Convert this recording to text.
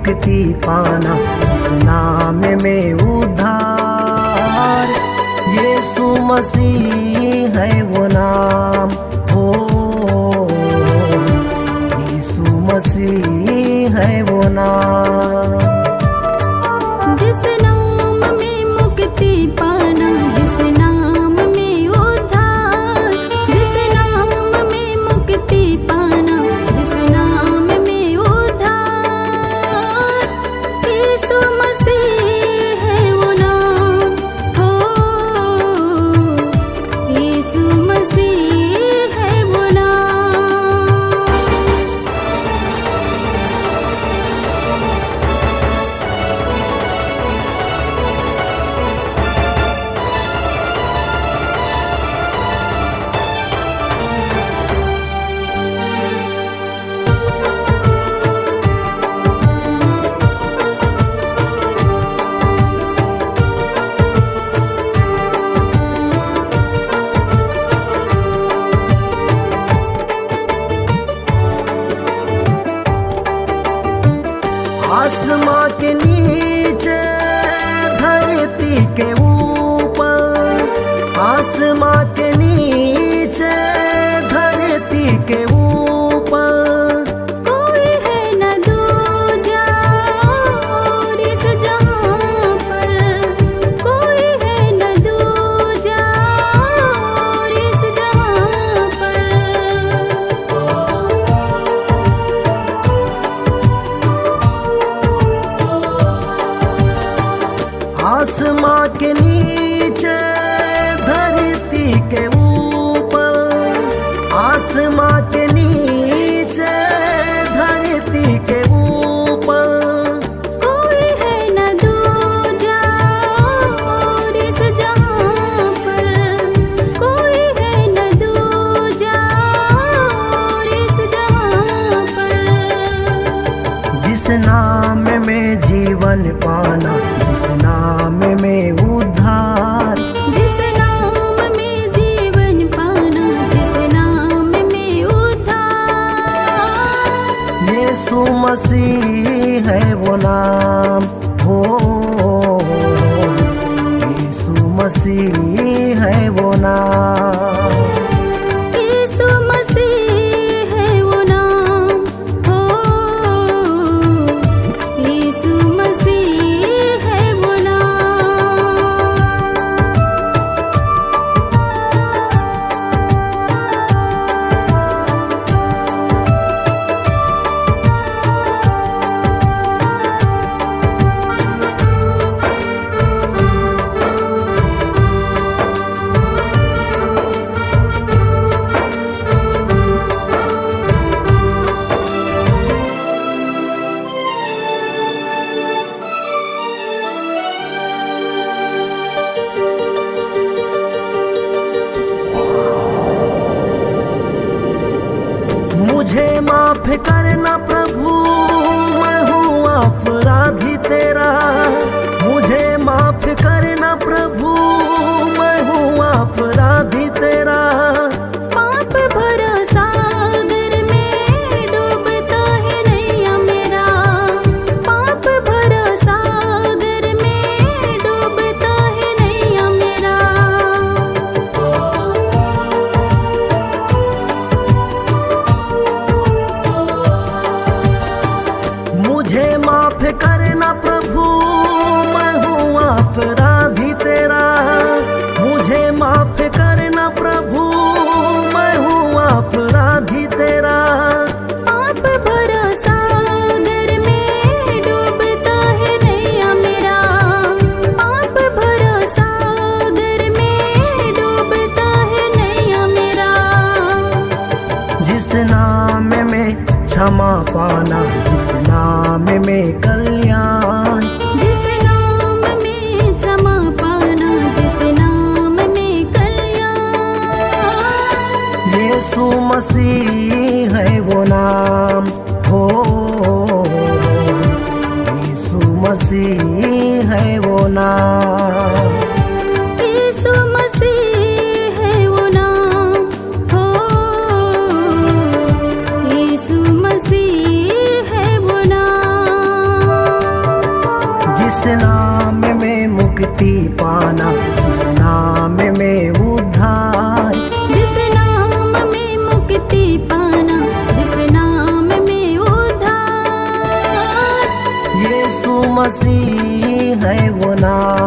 मुक्ति पाना, जिस नाम में उद्धार। यीशु मसीह है वो नाम हो, यीशु मसीह है वो नाम। जिस नाम में मुक्ति पाना, जिस नाम में उद्धार, जिस नाम में मुक्ति पाना, जिस नाम में उद्धार। यीशु मसीह है वो नाम हो, यीशु मसीह है वो नाम। आसमां के नीचे धरती के ऊपर, आसमां के नीचे धरती के ऊपर। कोई है न दूजा और इस जहां पर, कोई है न दूजा और इस जहां पर। आसमां के नीचे धरती के ऊपर, आसमां के नीचे धरती के ऊपर। कोई है न दूजा और इस जहां पर, कोई है न दूजा और इस जहां पर। जिस नाम में जीवन पाना, जिस नाम में उद्धार। जिस नाम में जीवन पाना, जिस नाम में उद्धार। यीशु मसीह है वो नाम हो, यीशु मसीह है वो नाम। यीशु मसीह है वो नाम हो, यीशु मसीह है वो नाम। मुझे माफ करना प्रभु, मैं हूँ अपराधी तेरा। मुझे माफ करना प्रभु, मैं हूँ अपराधी तेरा। पाप भरा सागर में डूबता है नैया मेरा, पाप भरा सागर में डूबता है नैया मेरा। मुझे माफ करना प्रभु, मैं हूँ अपराधी तेरा। मुझे माफ करना प्रभु, मैं हूँ अपराधी तेरा। पाप भरा सागर में डूबता है नैया मेरा, पाप भरा सागर में डूबता है नैया मेरा। जिस नाम में क्षमा पाना, जिस नाम में कल्याण। जिस नाम में क्षमा पाना, जिस नाम में कल्याण। यीशु मसीह है वो नाम हो, यीशु मसीह है वो नाम। यीशु मसीह है वो नाम हो, यीशु मसीह है वो नाम। मुक्ति पाना, जिस नाम में उद्धार। जिस नाम में मुक्ति पाना, जिस नाम में उद्धार। यीशु मसीह है वो नाम,